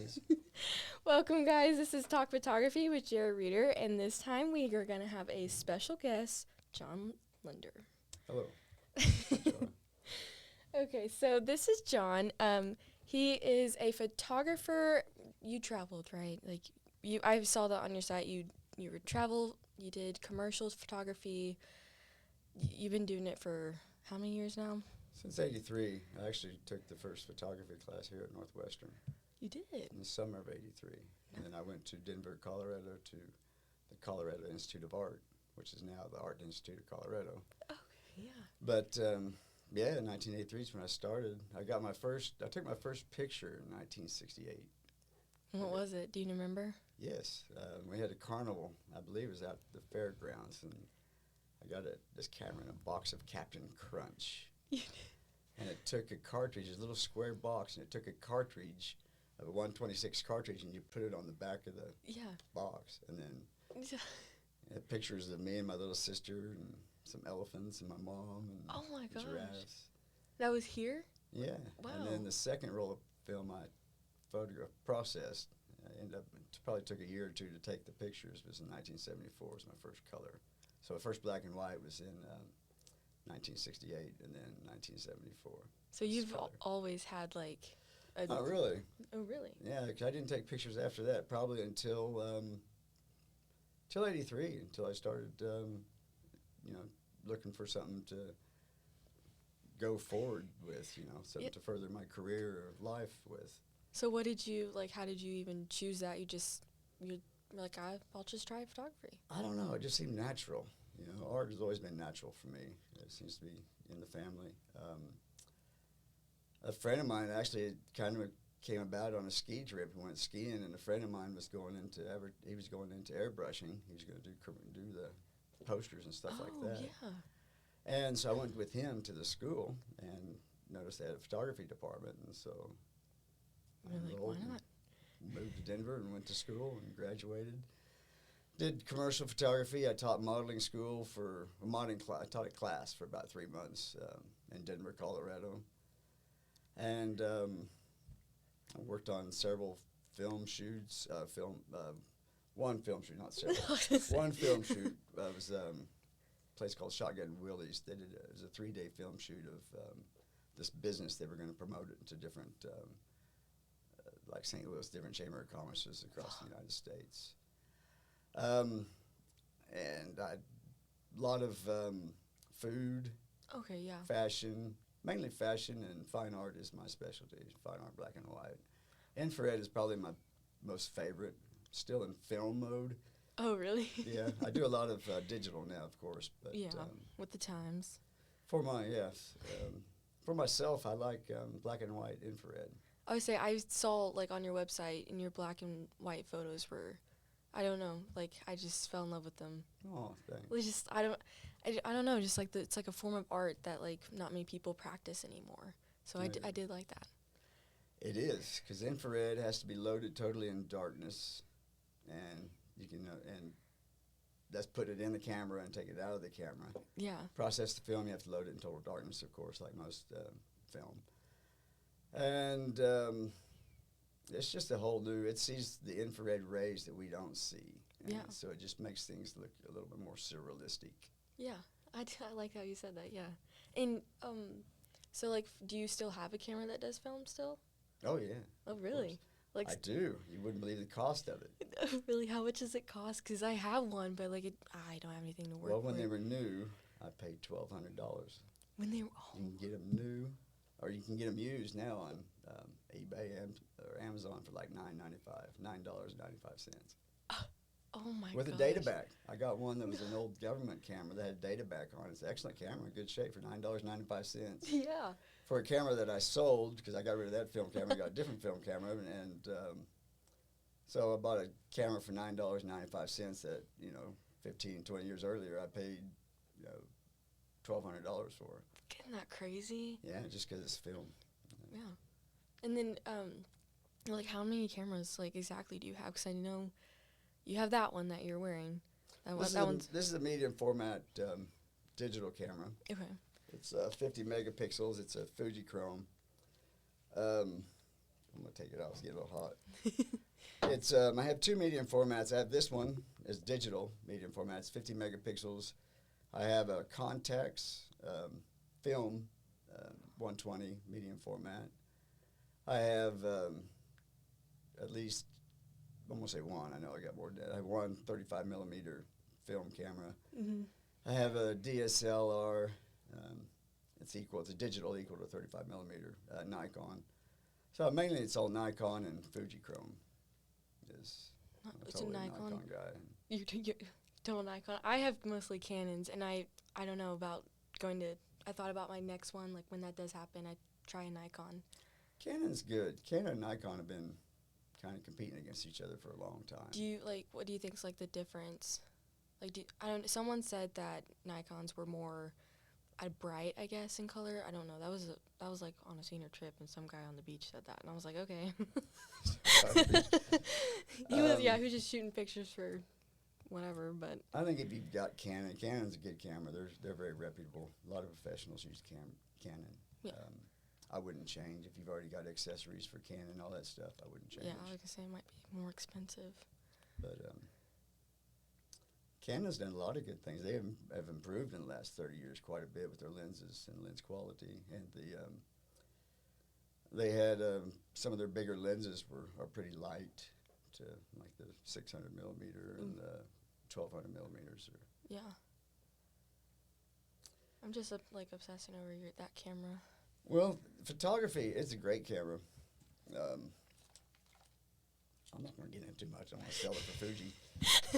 noises. Welcome, guys. This is Talk Photography with Jared Reeder, and this time we are going to have a special guest, John Linder. Hello. Okay, so this is John. He is a photographer. You traveled, right? Like I saw that on your site. You would travel. You did commercials photography. You've been doing it for how many years now? Since '83, I actually took the first photography class here at Northwestern. You did? In the summer of '83. And then I went to Denver, Colorado to the Colorado Institute of Art, which is now the Art Institute of Colorado. Okay, yeah. But, yeah, in 1983 is when I started. I took my first picture in 1968. What was it? Do you remember? Yes. We had a carnival, I believe it was at the fairgrounds, and I got this camera in a box of Captain Crunch. And it took a cartridge, a little square box, and it took a cartridge, a 126 cartridge, and you put it on the back of the box. And then pictures of me and my little sister and some elephants and my mom and oh my gosh. giraffes. That was here? Yeah. Wow. And then the second roll of film I processed, probably took a year or two to take the pictures. It was in 1974 was my first color. So the first black and white was in 1968 and then 1974. So you've always had like a... Not really. Oh, really? Yeah, 'cause I didn't take pictures after that, probably until '83, until I started, looking for something to go forward with, something to further my career or life with. So what did you, how did you even choose that? You're like, I'll just try photography. I don't know, it just seemed natural. Art has always been natural for me. It seems to be in the family. A friend of mine actually kind of came about on a ski trip. We went skiing, and a friend of mine was going into airbrushing. He was going to do the posters and stuff like that. Oh, yeah. And so I went with him to the school and noticed they had a photography department, and so You're like, why not? Moved to Denver and went to school and graduated. Did commercial photography. I taught modeling school for a modeling class. I taught a class for about 3 months in Denver, Colorado. And I worked on several film shoots, one film shoot, not several. One film shoot was a place called Shotgun Willie's. It was a 3-day film shoot of this business. They were going to promote it to different, like St. Louis, different chamber of commerces across the United States. And a lot of food, Okay, yeah. fashion, mainly fashion, and fine art is my specialty, fine art, black and white. Infrared is probably my most favorite, still in film mode. Oh, really? Yeah, I do a lot of digital now, of course. But yeah, with the times. For myself, I like black and white infrared. I would say I saw, on your website, and your black and white photos were, I don't know, I just fell in love with them. Oh, thanks. It's just, I don't know, just it's like a form of art that, not many people practice anymore. So I did like that. It is, because infrared has to be loaded totally in darkness, and you can, and that's put it in the camera and take it out of the camera. Yeah. Process the film, you have to load it in total darkness, of course, like most film. And it's just a whole new, it sees the infrared rays that we don't see. And yeah. So it just makes things look a little bit more surrealistic. Yeah, I like how you said that, yeah. And so, do you still have a camera that does film still? Oh, yeah. Oh, really? I do. You wouldn't believe the cost of it. Really? How much does it cost? Because I have one, but, I don't have anything to work with. Well, when they were new, I paid $1,200. When they were, You can get them new, or you can get them used now on eBay or Amazon for $9.95. Oh my god. With a data back. I got one that was an old government camera that had data back on it. It's an excellent camera, in good shape, for $9.95. Yeah. For a camera that I sold, because I got rid of that film camera, I got a different film camera, and so I bought a camera for $9.95 that, 15, 20 years earlier, I paid, $1,200 for. Isn't that crazy? Yeah, just because it's film. Yeah. And then, how many cameras, exactly do you have? Because I know you have that one that you're wearing. This is a medium format digital camera. Okay. It's 50 megapixels. It's a Fujichrome. I'm gonna take it off. It's getting a little hot. It's I have two medium formats. I have this one is digital medium format. It's 50 megapixels. I have a Contax film 120 medium format. I have at least, I'm gonna say one. I know I got more than that. I have one 35 millimeter film camera. Mm-hmm. I have a DSLR. It's a digital equal to 35 millimeter Nikon. So mainly it's all Nikon and Fujichrome. It's totally a Nikon. guy. You're total Nikon. I have mostly Canons, and I don't know about going to. I thought about my next one, like when that does happen, I try a Nikon. Canon's good. Canon and Nikon have been kind of competing against each other for a long time. What do you think's like the difference? Like, someone said that Nikons were more bright, I guess, in color. I don't know. That was like on a senior trip, and some guy on the beach said that, and I was like, okay. He was just shooting pictures for whatever, but I think if you've got Canon's a good camera. They're very reputable. A lot of professionals use Canon. Yeah. I wouldn't change if you've already got accessories for Canon, all that stuff. I wouldn't change. Yeah, I was gonna say it might be more expensive. But Canon's done a lot of good things. They have improved in the last 30 years quite a bit with their lenses and lens quality. And they had some of their bigger lenses are pretty light, to like the 600 millimeter and the 1200 millimeters. Yeah. I'm just obsessing over that camera. Well, photography, it's a great camera. I'm not going to get into too much. I don't want to sell it for Fuji.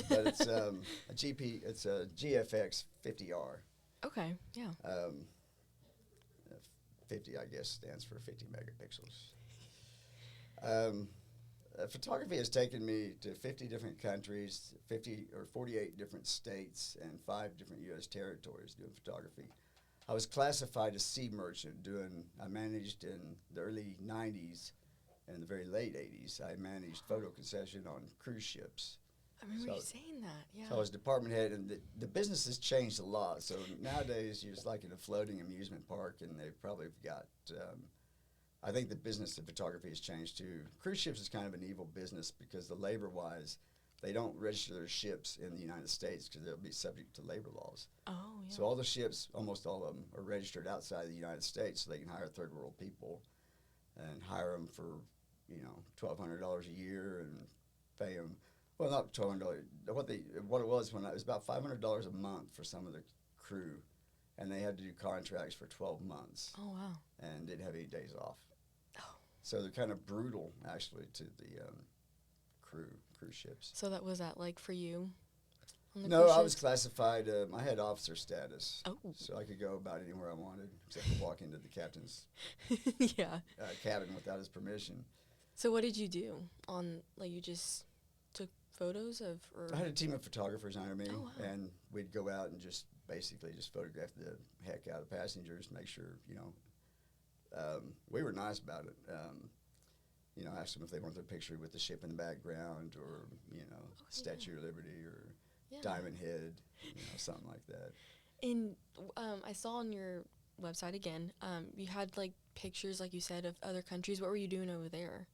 But it's a GFX 50R. Okay, yeah. 50, I guess, stands for 50 megapixels. Photography has taken me to 50 different countries, 50 or 48 different states, and 5 different U.S. territories doing photography. I was classified as sea merchant. I managed in the early 90s and the very late 80s. I managed photo concession on cruise ships. I remember you saying that, yeah. So I was department head, and the business has changed a lot. So nowadays, you're just like in a floating amusement park, and they've probably got, I think the business of photography has changed too. Cruise ships is kind of an evil business because the labor-wise, they don't register their ships in the United States because they'll be subject to labor laws. Oh, yeah. So all the ships, almost all of them, are registered outside the United States, so they can hire third world people and hire them for, $1,200 a year and pay them. Well, not $1,200. What it was when it was about $500 a month for some of the crew, and they had to do contracts for 12 months. Oh, wow. And didn't have any days off. Oh. So they're kind of brutal, actually, to the cruise ships. So was that like for you? No, I was classified. I had officer status. Oh. So I could go about anywhere I wanted, except for walk into the captain's cabin without his permission. So what did you do you just took photos of? Or? I had a team of photographers under me, oh, wow. and we'd go out and just basically photograph the heck out of passengers, make sure, we were nice about it. Asked them if they wanted a picture with the ship in the background or, Statue of Liberty or Diamond Head, something like that. And I saw on your website again, you had pictures, like you said, of other countries. What were you doing over there?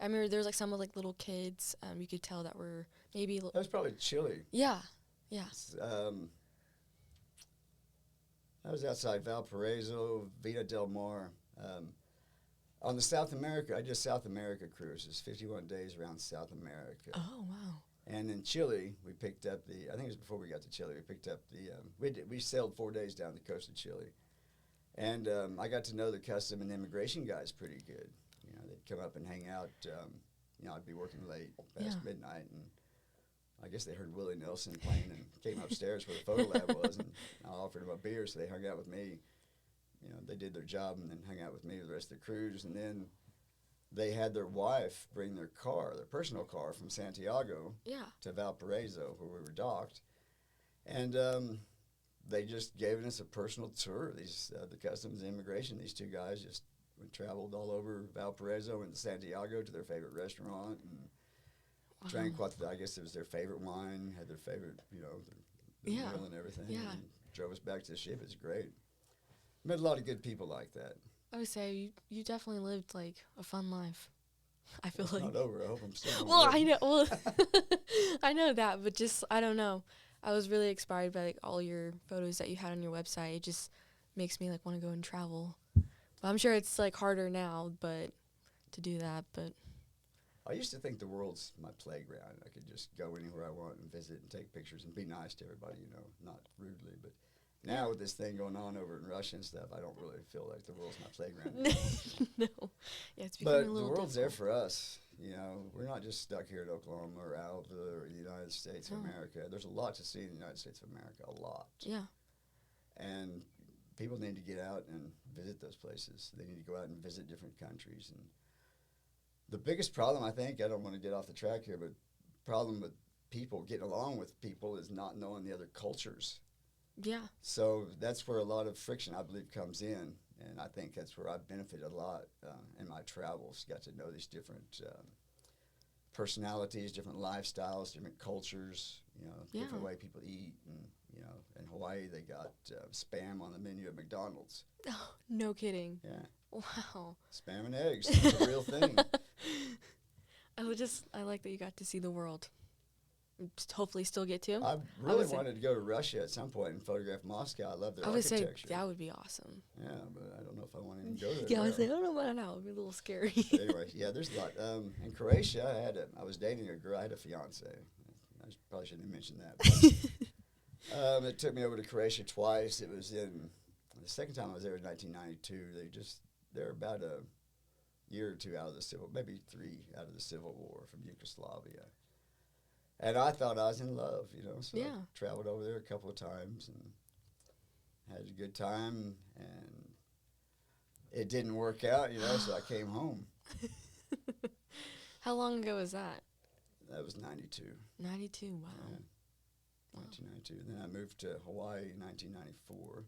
I remember there was some of little kids. You could tell that were maybe. That was probably Chile. Yeah, yeah. I was outside Valparaiso, Vita del Mar. On the South America, I did South America cruises, 51 days around South America. Oh, wow. And in Chile, we picked up I think it was before we got to Chile, we picked up we sailed 4 days down the coast of Chile. And I got to know the custom and immigration guys pretty good. They'd come up and hang out. I'd be working late, past midnight, and I guess they heard Willie Nelson playing and came upstairs where the photo lab was, and I offered them a beer, so they hung out with me. They did their job and then hung out with me the rest of the cruise, and then they had their wife bring their personal car from Santiago to Valparaiso, where we were docked, and they just gave us a personal tour. The customs and immigration, these two guys just traveled all over Valparaiso and Santiago to their favorite restaurant and drank I guess it was their favorite wine, had their favorite, their meal and everything, and drove us back to the ship. It's great. Met a lot of good people like that. I would say you definitely lived a fun life. I feel It's like. not over. I hope I'm still. Well, I know. Well, I know that, but just I don't know. I was really inspired by like all your photos that you had on your website. It just makes me like want to go and travel. But I'm sure it's like harder now, but to do that. But I used to think the world's my playground. I could just go anywhere I want and visit and take pictures and be nice to everybody, you know, not rudely. But now with this thing going on over in Russia and stuff, I don't really feel like the world's my playground. no, yeah, it's becoming But a the little world's there difficult. for us. You know, we're not just stuck here in Oklahoma or Alva or the United States of No. America. There's a lot to see in the United States of America, a lot. Yeah, And people need to get out and visit those places. They need to go out and visit different countries. And the biggest problem, I think, I don't want to get off the track here, but problem with people getting along with people is not knowing the other cultures. yeah, So that's where a lot of friction, I believe, comes in. And I think that's where I've benefited a lot in my travels. Got to know these different personalities, different lifestyles, different cultures, you know, Yeah. different way people eat. And, you know, in Hawaii, they got Spam on the menu at McDonald's. oh, no kidding. Yeah, Wow. Spam and eggs. It's a real thing. I like that you got to see the world. Hopefully still get to. I really would say- wanted to go to Russia at some point and photograph Moscow. I love their I would say architecture. that would be awesome. Yeah, but I don't know if I want to even go there. Yeah, I now. would say I don't know about that. It would be a little scary. But anyway, yeah, there's a lot. In Croatia, I was dating a girl. I had a fiance. Probably shouldn't have mentioned that. It took me over to Croatia twice. It was the second time I was there in 1992. They're about a year or two out of the maybe 3 out of the Civil War from Yugoslavia. And I thought I was in love, you know. So Yeah. I traveled over there a couple of times and had a good time. And it didn't work out, you know, so I came home. How long ago was that? That was 92. 92. Wow. Yeah. 1992. And then I moved to Hawaii in 1994.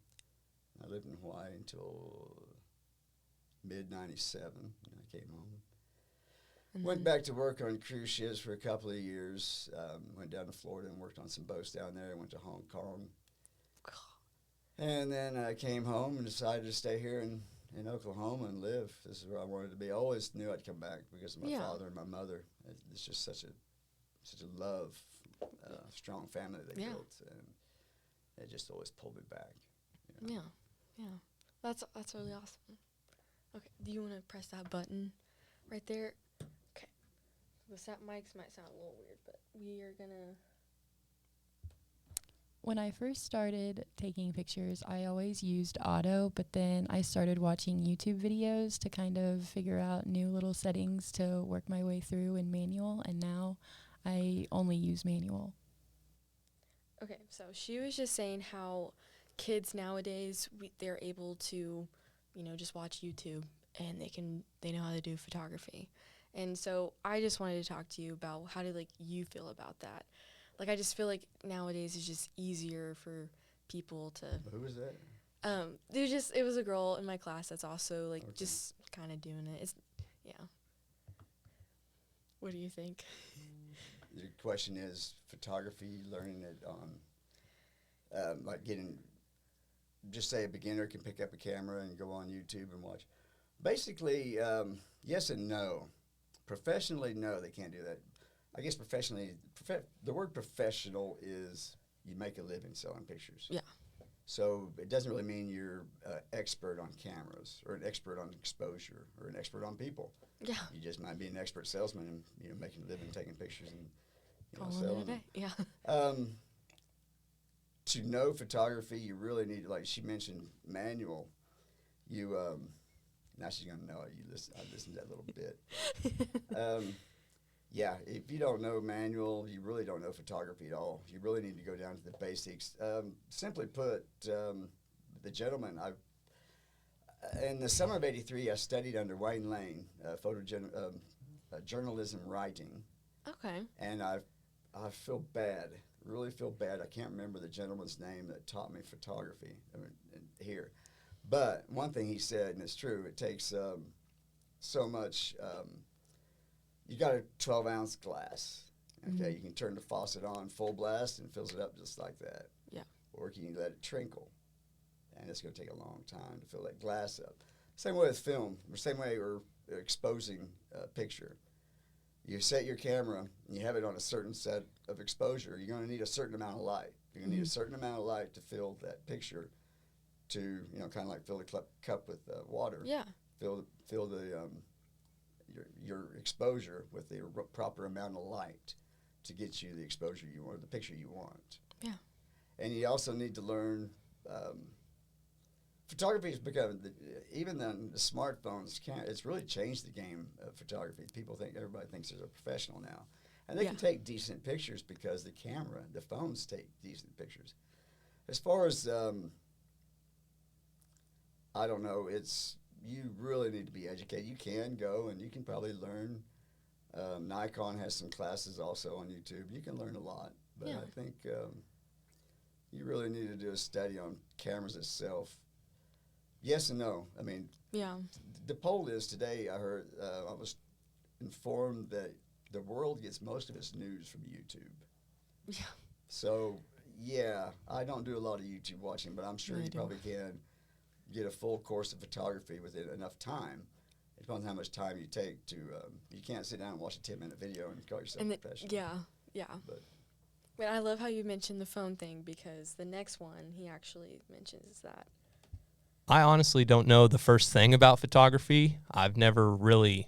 I lived in Hawaii until mid-97. I came home. And Went then- back to work on cruise ships for a couple of years. Went down to Florida and worked on some boats down there. Went to Hong Kong. And then I came home and decided to stay here in Oklahoma and live. This is where I wanted to be. I always knew I'd come back because of my Yeah. father and my mother. It's just such a love, strong family they Yeah. built. And it just always pulled me back. You know? Yeah. Yeah. That's really awesome. Okay. Do you want to press that button right there? Okay. The mics might sound a little weird, but we are gonna. When I first started taking pictures, I always used auto, but then I started watching YouTube videos to kind of figure out new little settings to work my way through in manual, and now I only use manual. Okay, so she was just saying how kids nowadays they're able to, just watch YouTube and they know how to do photography, and so I just wanted to talk to you about how did you feel about that. I just feel like nowadays it's just easier for people to. Who was that? It was a girl in my class that's also Okay. just kind of doing it. Yeah. What do you think? The question is photography, learning it on, just say a beginner can pick up a camera and go on YouTube and watch. Basically, yes and no. Professionally, no, they can't do that. I guess professionally, the word professional is you make a living selling pictures. Yeah. So it doesn't really mean you're an expert on cameras or an expert on exposure or an expert on people. Yeah. You just might be an expert salesman and making a living taking pictures and Calling it a selling day. them. Yeah. To know photography, you really need, like she mentioned, manual. Now she's gonna know it. I listened to that little bit. Yeah, if you don't know manual, you really don't know photography at all. You really need to go down to the basics. Simply put, the gentleman, in the summer of '83, I studied under Wayne Lane, journalism writing, Okay. and I feel bad, really feel bad. I can't remember the gentleman's name that taught me photography here. But one thing he said, and it's true, it takes so much. You got a 12-ounce glass. Okay, Mhm. you can turn the faucet on full blast and fills it up just like that. Yeah. Or you can let it trickle, and it's going to take a long time to fill that glass up. Same way with film, or same way we're exposing a picture. you set your camera and you have it on a certain set of exposure, you're going to need a certain amount of light. You're going to need a certain amount of light to fill that picture, to, you know, kind of like fill the cup with water. Yeah. Fill the your exposure with the proper amount of light to get you the exposure you want, the picture you want. Yeah. And you also need to learn. Photography has become, even then the smartphones it's really changed the game of photography. Everybody thinks they're a professional now, and they can take decent pictures because the phones take decent pictures. As far as I don't know, you really need to be educated. You can go and you can probably learn. Nikon has some classes also on YouTube. You can learn a lot, but I think you really need to do a study on cameras itself. Yes and no. I mean, the poll is today, I heard, I was informed that the world gets most of its news from YouTube. Yeah. So, yeah, I don't do a lot of YouTube watching, but I'm sure you probably can get a full course of photography within enough time. It depends on how much time you take to, you can't sit down and watch a 10-minute video and call yourself a professional. Yeah. But I love how you mentioned the phone thing, because the next one he actually mentions that. I honestly don't know the first thing about photography. I've never really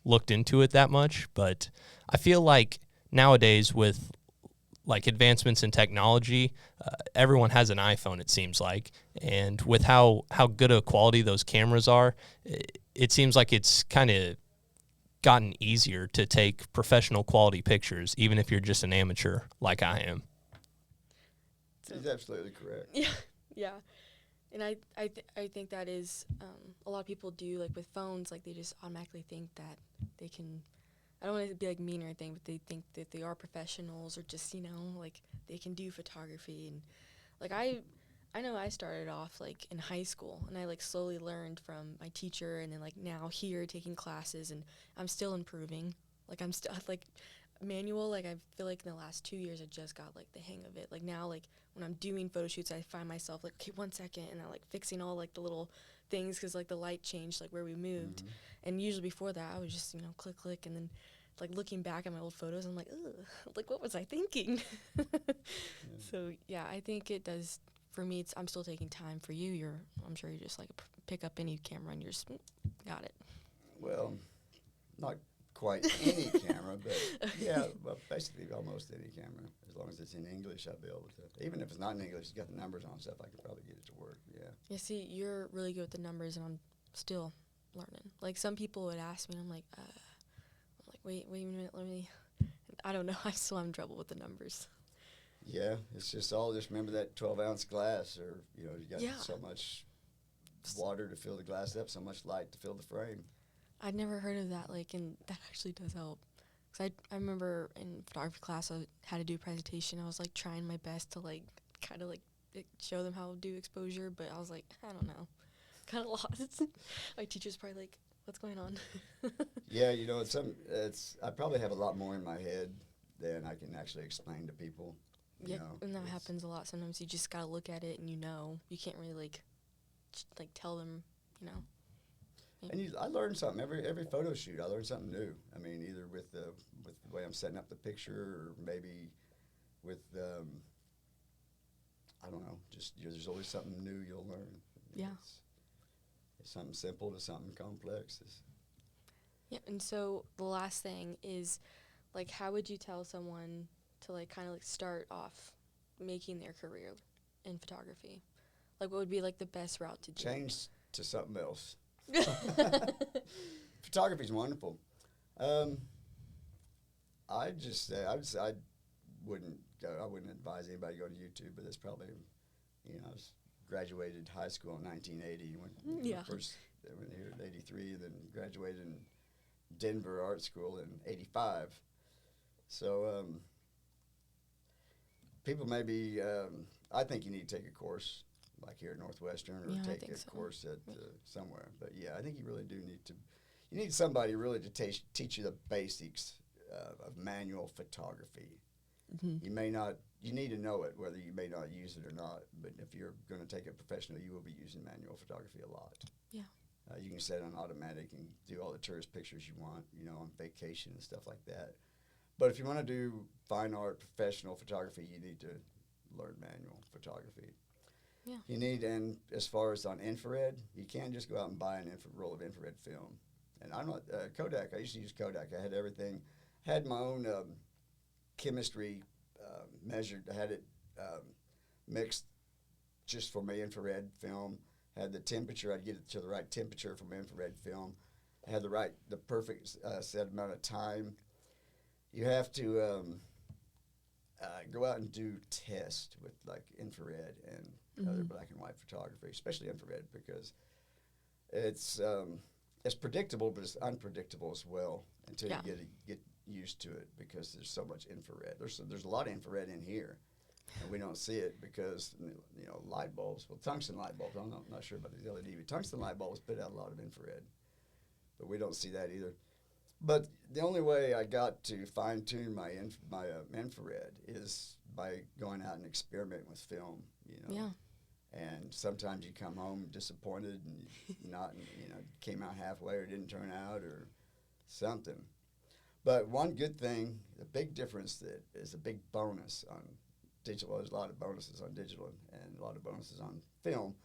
looked into it that much, but I feel like nowadays with like advancements in technology, everyone has an iPhone, it seems like, and with how good a quality those cameras are, it seems like it's kind of gotten easier to take professional quality pictures, even if you're just an amateur like I am. He's absolutely correct. Yeah. And I think that is, a lot of people do, like with phones, like they just automatically think that they can, I don't want to be like mean or anything, but they think that they are professionals, or just, you know, like they can do photography. And like I know I started off like in high school, and I like slowly learned from my teacher, and then like now here taking classes, and I'm still improving. Like I'm still like manual, like I feel like in the last 2 years I just got like the hang of it. Like now, like when I'm doing photo shoots, I find myself like, okay, 1 second, and I'm like fixing all like the little things, because like the light changed like where we moved. And usually before that I was just, you know, click, and then like looking back at my old photos, I'm like, ugh, like what was I thinking? So yeah, I think it does. For me, I'm still taking time. For you, I'm sure you just like pick up any camera and you're just got it. Well, not quite any camera, but yeah, well, basically almost any camera. As long as it's in English, I'll be able to. Even if it's not in English, it's got the numbers on stuff, I could probably get it to work, yeah. Yeah, see, you're really good with the numbers, and I'm still learning. Like, some people would ask me, and I'm like, wait a minute, let me, I don't know, I still have trouble with the numbers. Yeah, it's just remember that 12-ounce glass, or, you know, you got so much water to fill the glass up, so much light to fill the frame. I'd never heard of that, like, and that actually does help. Because I remember in photography class, I had to do a presentation. I was, like, trying my best to, like, kind of, like, show them how to do exposure, but I was like, I don't know. Kind of lost. My teacher's probably like, what's going on? Yeah, you know, I probably have a lot more in my head than I can actually explain to people. Yeah, and that happens a lot. Sometimes you just got to look at it and you can't really, like tell them, you know. Yeah. And I learned something every photo shoot. I learned something new. I mean, either with the way I'm setting up the picture, or maybe with I don't know. Just there's always something new you'll learn. Yeah. It's something simple to something complex. Yeah, and so the last thing is, like, how would you tell someone to like kind of like start off making their career in photography? Like, what would be like the best route to do? Change to something else. Photography's wonderful. I wouldn't advise anybody to go to YouTube, but that's probably, you know, I graduated high school in 1980. First went here in 83, and then graduated in Denver Art School in 85. So people maybe, I think you need to take a course like here at Northwestern, or take a course at somewhere. But yeah, I think you really do you need somebody really to teach you the basics of manual photography. Mm-hmm. You need to know it, whether you may not use it or not. But if you're going to take it professionally, you will be using manual photography a lot. Yeah. You can set it on automatic and do all the tourist pictures you want, on vacation and stuff like that. But if you want to do fine art, professional photography, you need to learn manual photography. Yeah. You need, and as far as on infrared, you can't just go out and buy an roll of infrared film. And I'm not, Kodak, I used to use Kodak. I had everything, had my own chemistry measured. I had it mixed just for my infrared film. Had the temperature, I'd get it to the right temperature for my infrared film. I had the perfect set amount of time. You have to go out and do tests with like infrared and other black and white photography, especially infrared, because it's predictable, but it's unpredictable as well until you get used to it, because there's so much infrared. There's a lot of infrared in here, and we don't see it because light bulbs. Well, tungsten light bulbs. I'm not sure about these LED, but tungsten light bulbs put out a lot of infrared, but we don't see that either. But the only way I got to fine tune my infrared is by going out and experimenting with film. Yeah. And sometimes you come home disappointed and came out halfway or didn't turn out or something. But one good thing, the big difference that is a big bonus on digital, there's a lot of bonuses on digital and a lot of bonuses on film,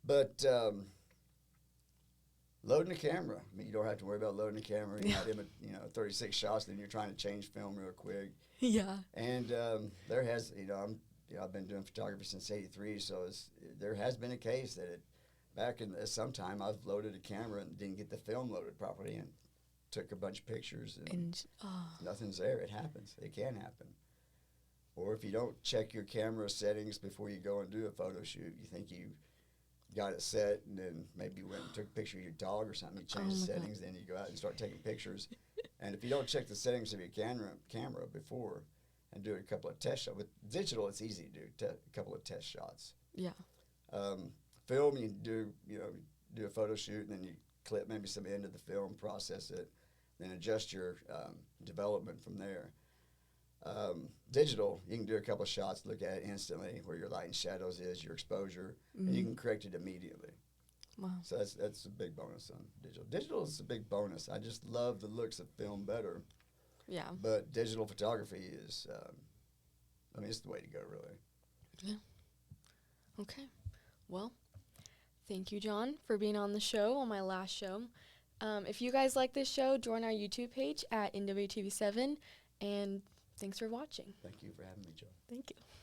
but loading a camera. I mean, you don't have to worry about loading a camera. You're not 36 shots, then you're trying to change film real quick. Yeah. And I've been doing photography since '83, so there has been a case that back in sometime I've loaded a camera and didn't get the film loaded properly and took a bunch of pictures and nothing's there. It happens. It can happen. Or if you don't check your camera settings before you go and do a photo shoot, you think you got it set, and then maybe you went and took a picture of your dog or something. You change the settings, then you go out and start taking pictures. And if you don't check the settings of your camera before and do a couple of test shots, with digital it's easy to do a couple of test shots. Yeah. Film, you do a photo shoot, and then you clip maybe some end of the film, process it, then adjust your development from there. Digital, you can do a couple of shots, look at it instantly, where your light and shadows is, your exposure, and you can correct it immediately. Wow. So that's a big bonus on digital. Digital is a big bonus. I just love the looks of film better. Yeah. But digital photography is, it's the way to go, really. Yeah. Okay. Well, thank you, John, for being on the show, on my last show. If you guys like this show, join our YouTube page at NWTV7, and thanks for watching. Thank you for having me, Joe. Thank you.